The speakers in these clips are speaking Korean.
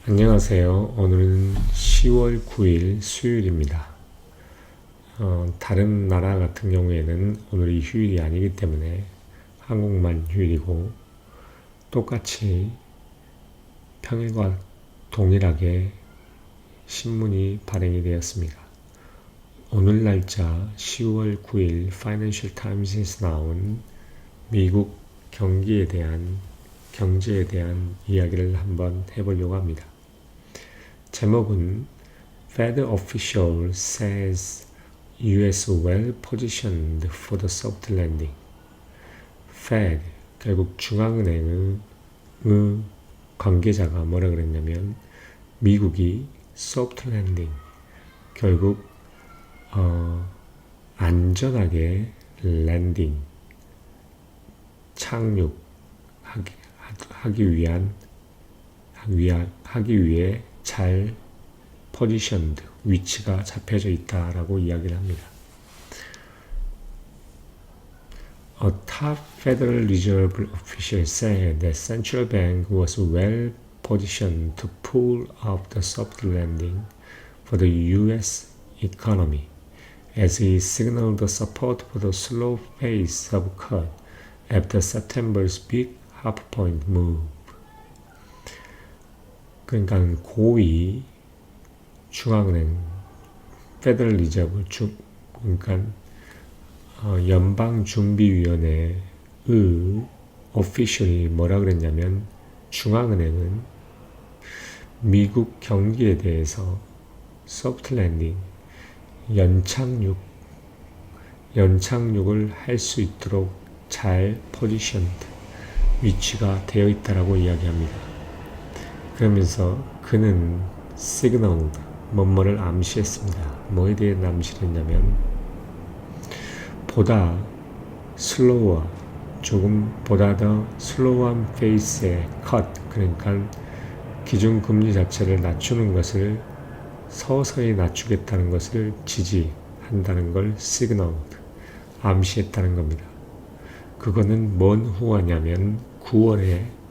안녕하세요. 오늘은 10월 9일 수요일입니다. 다른 나라 같은 경우에는 오늘이 휴일이 아니기 때문에 한국만 휴일이고 똑같이 평일과 동일하게 신문이 발행이 되었습니다. 오늘 날짜 10월 9일 Financial Times에서 나온 미국 경제에 대한 이야기를 한번 해보려고 합니다. 제목은 Fed official says U.S. well positioned for the soft landing. Fed, 결국 중앙은행의 관계자가 뭐라 그랬냐면 미국이 soft landing, 결국 안전하게 랜딩, 착륙하기 위해 잘 positioned, 위치가 잡혀져 있다라고 이야기를 합니다. A top Federal Reserve official said that central bank was well positioned to pull off the soft landing for the U.S. economy, as he signaled the support for the slow pace of cut after September's big half-point move. 그러니까 고위 중앙은행 페더럴 리저브 그러니까 연방준비위원회의 오피셜이 뭐라 그랬냐면 중앙은행은 미국 경기에 대해서 소프트 랜딩, 연착륙을 할 수 있도록 잘 포지션, 위치가 되어 있다라고 이야기합니다. 그러면서 그는 시그널, 뭐뭐를 암시했습니다. 뭐에 대해 암시를 했냐면 보다 슬로워, 조금 보다 더 슬로우한 페이스의 컷, 그러니까 기준금리 자체를 낮추는 것을 서서히 낮추겠다는 것을 지지한다는 걸 시그널, 암시했다는 겁니다. 그거는 뭔 후화냐면 9월에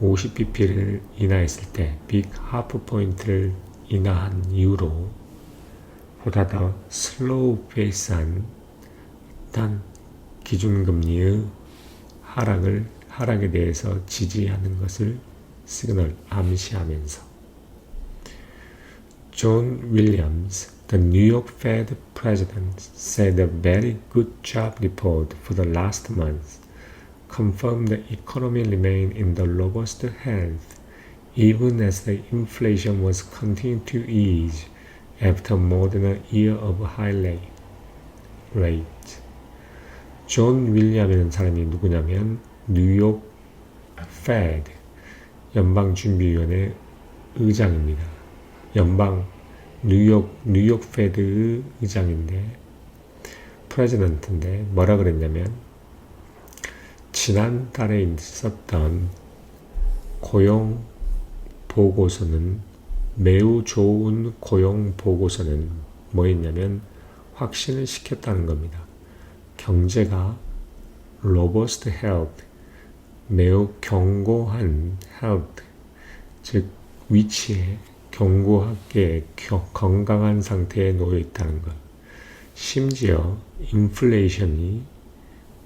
50bp를 인하했을 때 빅 하프 포인트를 인하한 이후로 보다 더 슬로우 페이스한 일단 기준금리의 하락에 대해서 지지하는 것을 시그널 암시하면서 존 윌리엄스, the New York Fed president, said a very good job report for the last month confirmed the economy remained in the robust health even as the inflation was continuing to ease after more than a year of high rate. 존 윌리엄이라는 사람이 누구냐면 뉴욕 Fed 연방준비위원회 의장입니다. 뉴욕 Fed의 의장인데 프레지던트인데 뭐라 그랬냐면 지난달에 있었던 고용 보고서는 매우 좋은 고용 보고서는 뭐였냐면 확신을 시켰다는 겁니다. 경제가 robust health, 매우 견고한 health, 즉 위치에 견고하게 건강한 상태에 놓여 있다는 것. 심지어 인플레이션이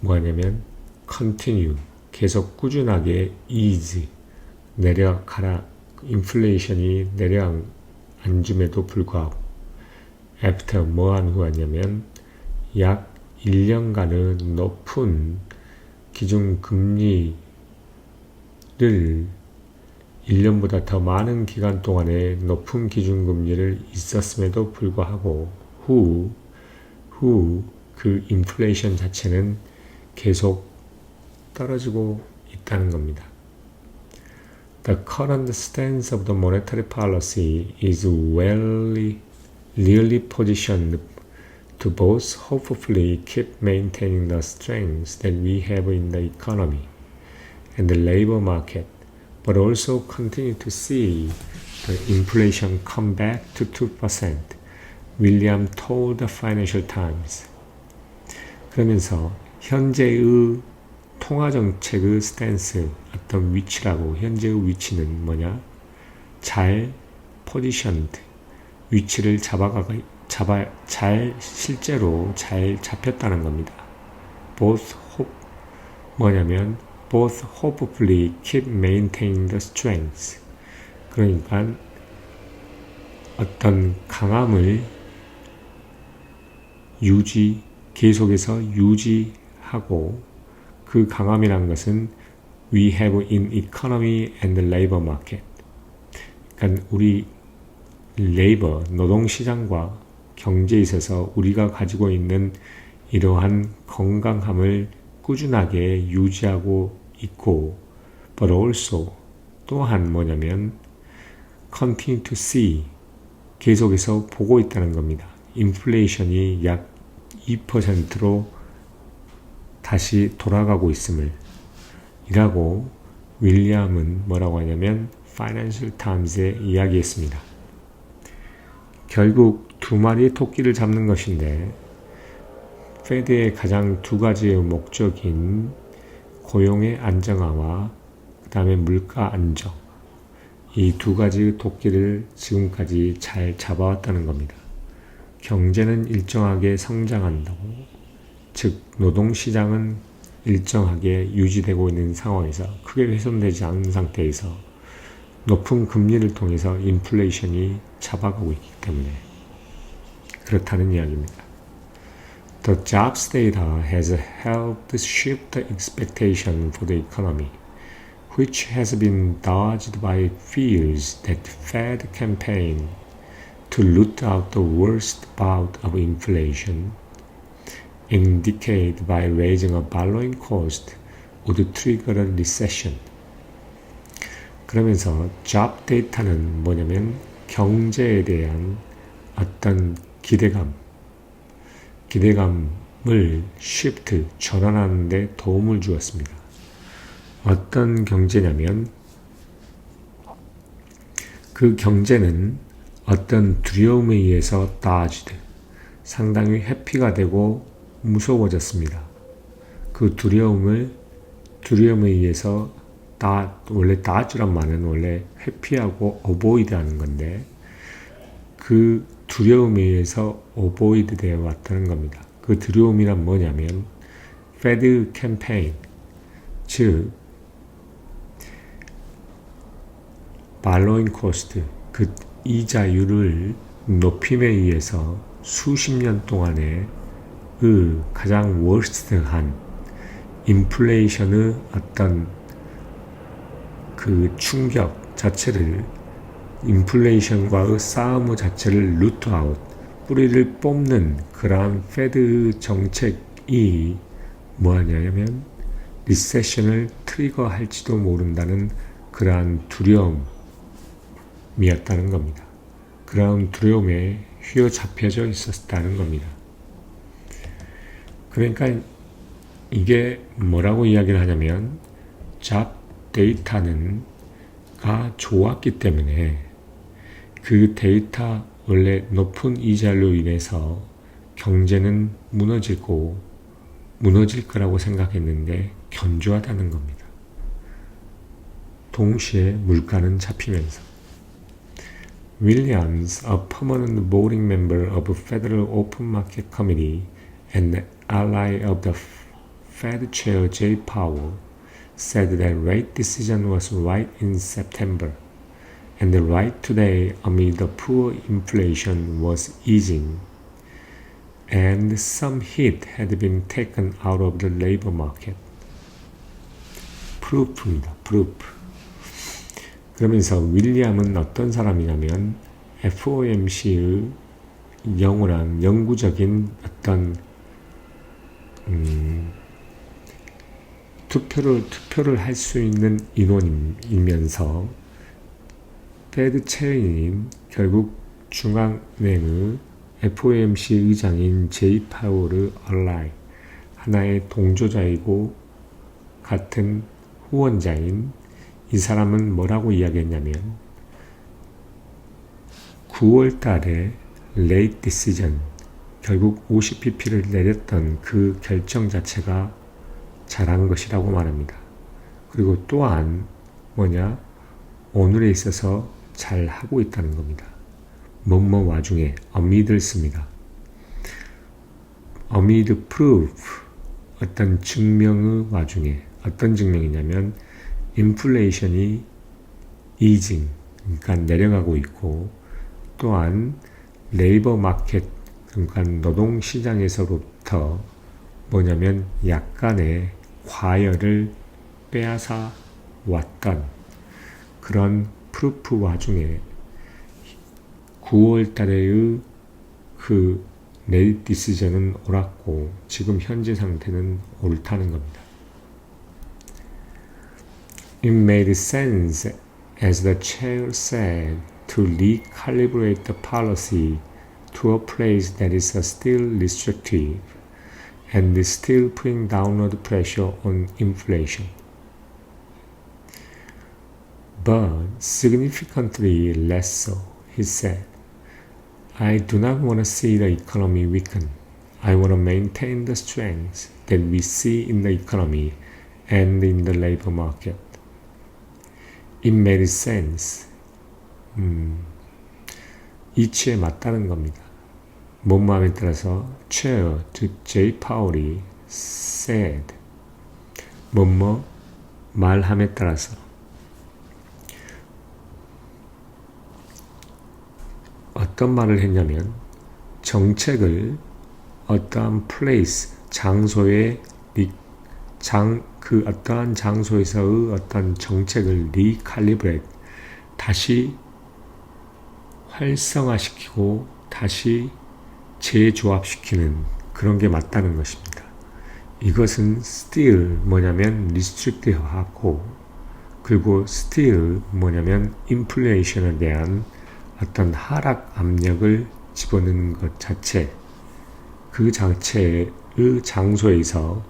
뭐냐면 continue, 계속 꾸준하게 ease, 인플레이션이 내려앉음에도 불구하고 after 뭐한 후였냐면 약 1년간의 높은 기준금리를 1년보다 더 많은 기간 동안에 높은 기준금리를 있었음에도 불구하고 그 인플레이션 자체는 계속 떨어지고 있다는 겁니다. The current stance of the monetary policy is really positioned to both hopefully keep maintaining the strengths that we have in the economy and the labor market, but also continue to see the inflation come back to 2%, William told the Financial Times. 그러면서 현재의 통화정책의 스탠스, 어떤 위치라고, 현재의 위치는 뭐냐? 잘 positioned, 위치를 실제로 잘 잡혔다는 겁니다. both hopefully keep maintaining the strength. 그러니까 어떤 강함을 계속해서 유지하고, 그 강함이란 것은 we have in economy and the labor market. 그러니까 우리 노동시장과 경제에 있어서 우리가 가지고 있는 이러한 건강함을 꾸준하게 유지하고 있고, but also 또한 뭐냐면 continue to see, 계속해서 보고 있다는 겁니다. 인플레이션이 약 2%로 다시 돌아가고 있음을 이라고 윌리엄은 뭐라고 하냐면 Financial Times에 이야기했습니다. 결국 두 마리의 토끼를 잡는 것인데, 페드의 가장 두 가지의 목적인 고용의 안정화와 그 다음에 물가 안정, 이 두 가지 토끼를 지금까지 잘 잡아왔다는 겁니다. 경제는 일정하게 성장한다고, 즉 노동시장은 일정하게 유지되고 있는 상황에서 크게 훼손되지 않은 상태에서 높은 금리를 통해서 인플레이션이 잡아가고 있기 때문에 그렇다는 이야기입니다. The jobs data has helped shift the expectation for the economy, which has been dodged by fears that Fed campaign to root out the worst bout of inflation, indicated by raising a borrowing cost, would trigger a recession. 그러면서 job data는 뭐냐면 경제에 대한 어떤 기대감을 shift, 전환하는 데 도움을 주었습니다. 어떤 경제냐면 그 경제는 어떤 두려움에 의해서 dodged, 상당히 회피가 되고 무서워졌습니다. 그 두려움에 의해서 원래 dodge란 말은 원래 회피하고 avoid 하는 건데, 그 두려움에 의해서 avoid 되어 왔다는 겁니다. 그 두려움이란 뭐냐면 Fed 캠페인, 즉 borrowing cost, 그 이자율을 높임에 의해서 수십 년 동안의 그 가장 worst한 인플레이션의 어떤 그 충격 자체를, 인플레이션과의 싸움 자체를 루트 아웃, 뿌리를 뽑는 그러한 페드 정책이 뭐하냐면 리세션을 트리거할지도 모른다는 그러한 두려움이었다는 겁니다. 그러한 두려움에 휘어잡혀져 있었다는 겁니다. 그러니까 이게 뭐라고 이야기를 하냐면 잡 데이터가 좋았기 때문에 그 데이터, 원래 높은 이자로 인해서 경제는 무너질 거라고 생각했는데 견조하다는 겁니다. 동시에 물가는 잡히면서. Williams, a permanent voting member of the Federal Open Market Committee and ally of the Fed Chair Jay Powell, said that rate decision was right in September, and the right today amid the poor inflation was easing, and some heat had been taken out of the labor market. 프루프입니다. 프루프. 그러면서 윌리엄은 어떤 사람이냐면 FOMC의 영원한 영구적인 어떤 투표를 할 수 있는 인원이면서 페드 체인인 결국 중앙은행의 FOMC 의장인 제이 파월의 얼라이, 하나의 동조자이고 같은 후원자인 이 사람은 뭐라고 이야기했냐면 9월 달에 late decision, 결국 50pp를 내렸던 그 결정 자체가 잘한 것이라고 말합니다. 그리고 또한 오늘에 있어서 잘 하고 있다는 겁니다. 뭐뭐 와중에 amid를 씁니다. amid proof 어떤 증명의 와중에 어떤 증명이냐면 인플레이션이 easing 그러니까 내려가고 있고 또한 레이버 마켓 그러니까 노동시장에서부터 뭐냐면 약간의 과열을 빼앗아 왔던 그런 프루프 와중에 9월 달에의 그 레이트 디시전은 옳았고 지금 현재 상태는 옳다는 겁니다. It made sense, as the chair said, to recalibrate the policy to a place that is still restrictive and is still putting downward pressure on inflation, but significantly less so, he said. I do not want to see the economy weaken. I want to maintain the strength that we see in the economy and in the labor market. It made sense. 이치에 맞다는 겁니다. 뭔 마음에 따라서 Chair J. 파월이 said 뭐뭐 말함에 따라서 어떤 말을 했냐면 정책을 어떠한 place 장소에 그 어떠한 장소에서의 어떤 정책을 recalibrate 다시 활성화시키고 다시 재조합시키는 그런 게 맞다는 것입니다. 이것은 still 뭐냐면 restrictive하고 그리고 still 뭐냐면 inflation에 대한 어떤 하락 압력을 집어넣는 것 자체 그 자체의 장소에서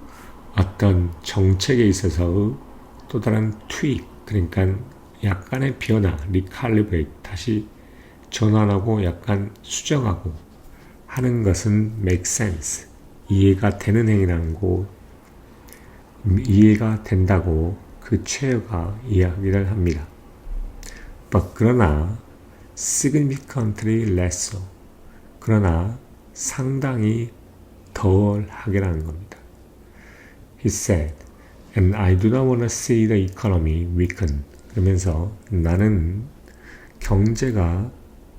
어떤 정책에 있어서의 또 다른 tweak 그러니까 약간의 변화 recalibrate 다시 전환하고 약간 수정하고 하는 것은 make sense 이해가 되는 행위라는 거 이해가 된다고 그 체어가 이야기를 합니다. But 그러나 significantly less so 그러나 상당히 덜 하게라는 겁니다. He said, and I do not want to see the economy weaken. 그러면서 나는 경제가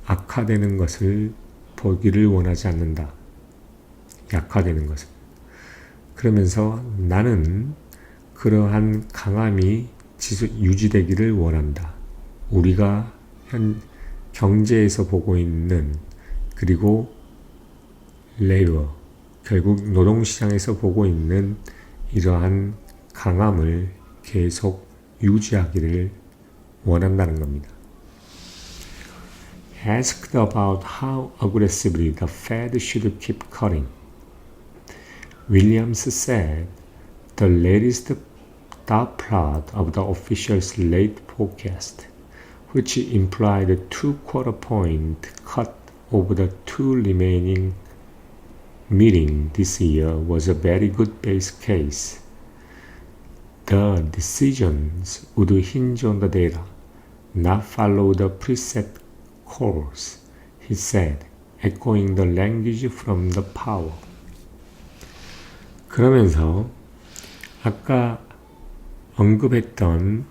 악화되는 것을 보기를 원하지 않는다. 약화되는 것을. 그러면서 나는 그러한 강함이 유지되기를 원한다. 우리가 경제에서 보고 있는 그리고 레이버 결국 노동시장에서 보고 있는 이러한 강함을 계속 유지하기를 원한다는 겁니다. Asked about how aggressively the Fed should keep cutting, Williams said the latest dot plot of the official's late forecast, which implied a 2-quarter point cut over the two remaining meetings this year, was a very good base case. The decisions would hinge on the data, not follow the preset course, he said, echoing the language from the Powell. 그러면서 아까 언급했던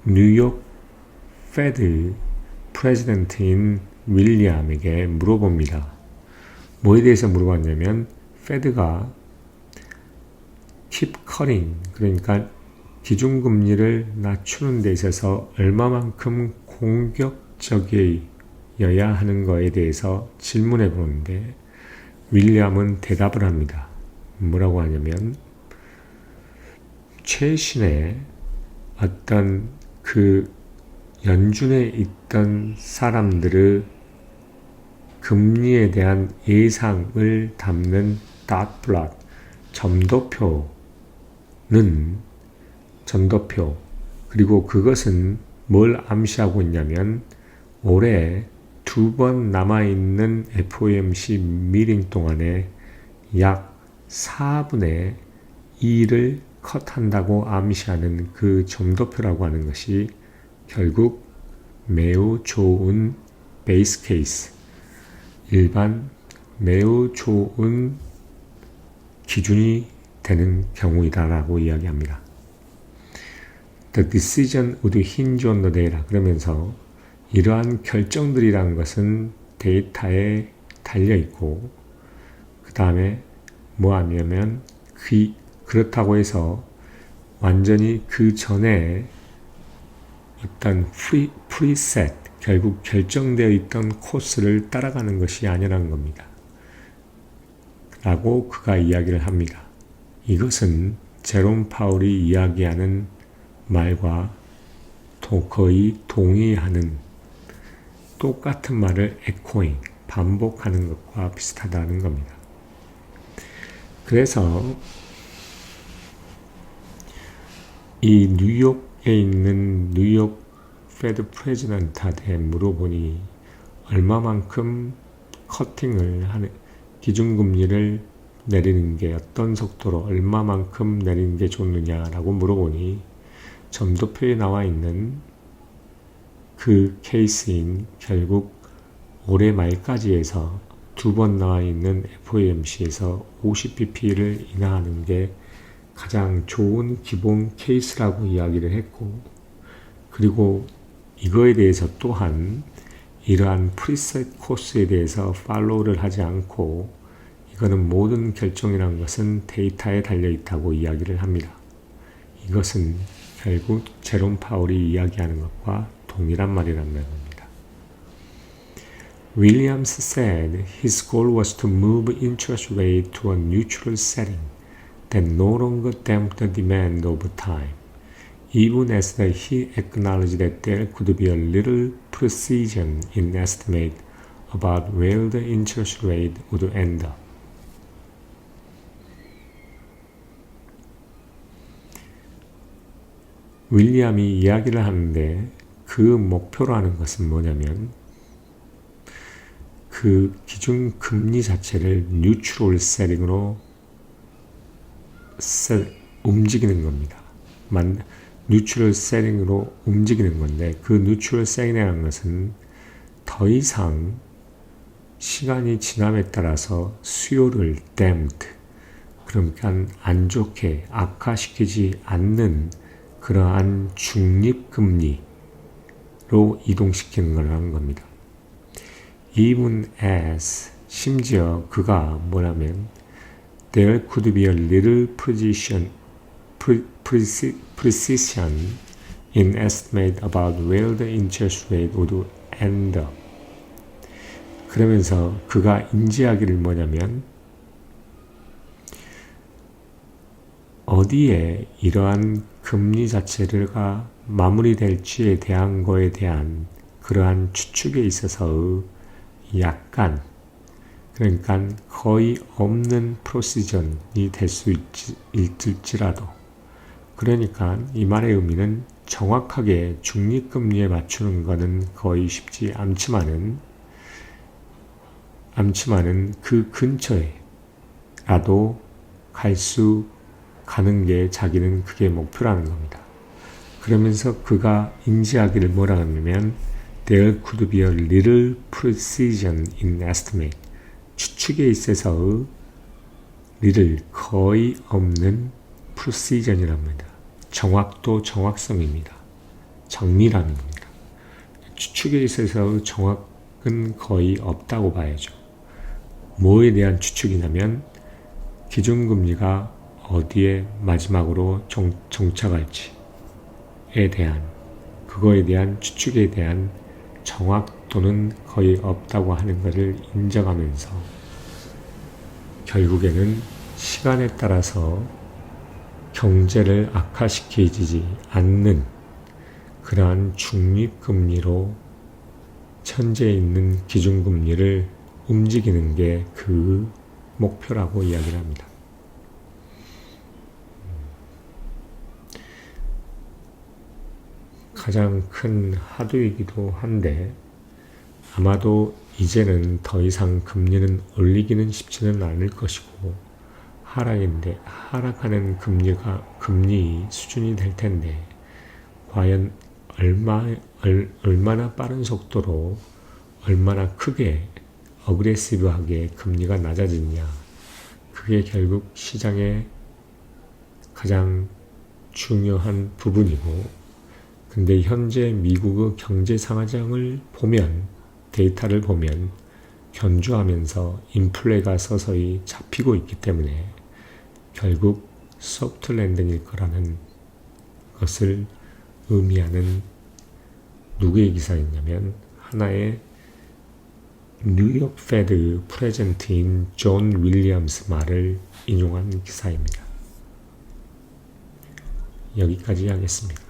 뉴욕 페드 프레지던트인 윌리엄에게 물어봅니다. 뭐에 대해서 물어봤냐면 페드가 keep cutting 그러니까 기준금리를 낮추는 데 있어서 얼마만큼 공격적이어야 하는 거에 대해서 질문해 보는데 윌리엄은 대답을 합니다. 뭐라고 하냐면 최신의 어떤 그 연준에 있던 사람들의 금리에 대한 예상을 담는 dot plot, 점도표 그리고 그것은 뭘 암시하고 있냐면 올해 2번 남아있는 FOMC 미팅 동안에 약 4분의 2를 컷한다고 암시하는 그 점도표라고 하는 것이 결국 매우 좋은 베이스 케이스, 일반 매우 좋은 기준이 되는 경우이다라고 이야기합니다. The decision would hinge on the data. 그러면서 이러한 결정들이라는 것은 데이터에 달려있고 그 다음에 뭐 하냐면 그렇다고 해서 완전히 그 전에 어떤 프리셋, 결국 결정되어 있던 코스를 따라가는 것이 아니라는 겁니다. 라고 그가 이야기를 합니다. 이것은 제롬 파울이 이야기하는 말과 거의 동의하는 똑같은 말을 에코잉, 반복하는 것과 비슷하다는 겁니다. 그래서 이 뉴욕에 있는 뉴욕 페드 프레지던트한테 물어보니 얼마만큼 커팅을 하는 기준금리를 내리는 게 어떤 속도로 얼마만큼 내리는 게 좋느냐라고 물어보니 점도표에 나와 있는 그 케이스인 결국 올해 말까지 해서 2번 나와 있는 FOMC에서 50bp를 인하하는 게 가장 좋은 기본 케이스라고 이야기를 했고, 그리고 이거에 대해서 또한 이러한 프리셋 코스에 대해서 팔로우를 하지 않고 이거는 모든 결정이라는 것은 데이터에 달려있다고 이야기를 합니다. 이것은 결국 제롬 파울이 이야기하는 것과 동일한 말이라는 겁니다. Williams said his goal was to move interest rate to a neutral setting that no longer damped the demand over time, even as he acknowledged that there could be a little precision in estimate about where the interest rate would end up. 윌리엄이 이야기를 하는데 그 목표라는 것은 뭐냐면 그 기준 금리 자체를 뉴트럴 세팅으로 움직이는 겁니다. 뉴트럴 세팅으로 움직이는 건데 그 뉴트럴 세팅이라는 것은 더 이상 시간이 지남에 따라서 수요를 damped, 그러니까 안 좋게 악화시키지 않는 그러한 중립금리로 이동시키는 거라는 겁니다. Even as, 심지어 그가 뭐냐면 there could be a little precision in estimate about where the interest rate would end up. 그러면서 그가 인지하기를 뭐냐면 어디에 이러한 금리 자체가 마무리될지에 대한 거에 대한 그러한 추측에 있어서 약간, 그러니까 거의 없는 프로시전이 될 수 있을지라도, 그러니까 이 말의 의미는 정확하게 중립금리에 맞추는 것은 거의 쉽지 않지만은 그 근처에라도 가는 게 자기는 그게 목표라는 겁니다. 그러면서 그가 인지하기를 뭐라 하냐면 there could be a little precision in estimate. 추측에 있어서 little, 거의 없는 precision이랍니다. 정확도 정확성입니다. 정밀함입니다. 추측에 있어서 정확은 거의 없다고 봐야죠. 뭐에 대한 추측이냐면 기준금리가 어디에 마지막으로 정착할지에 대한, 그거에 대한 추측에 대한 정확도는 거의 없다고 하는 것을 인정하면서 결국에는 시간에 따라서 경제를 악화시키지 않는 그러한 중립금리로 현재 있는 기준금리를 움직이는 게 그 목표라고 이야기를 합니다. 가장 큰 화두이기도 한데 아마도 이제는 더 이상 금리는 올리기는 쉽지는 않을 것이고 하락하는 금리 수준이 될 텐데 과연 얼마나 빠른 속도로 얼마나 크게 어그레시브하게 금리가 낮아지느냐, 그게 결국 시장의 가장 중요한 부분이고, 근데 현재 미국의 경제 상황을 보면, 데이터를 보면 견주하면서 인플레가 서서히 잡히고 있기 때문에 결국 소프트 랜딩일 거라는 것을 의미하는 누구의 기사였냐면 하나의 뉴욕 페드 프레젠트인 존 윌리엄스 말을 인용한 기사입니다. 여기까지 하겠습니다.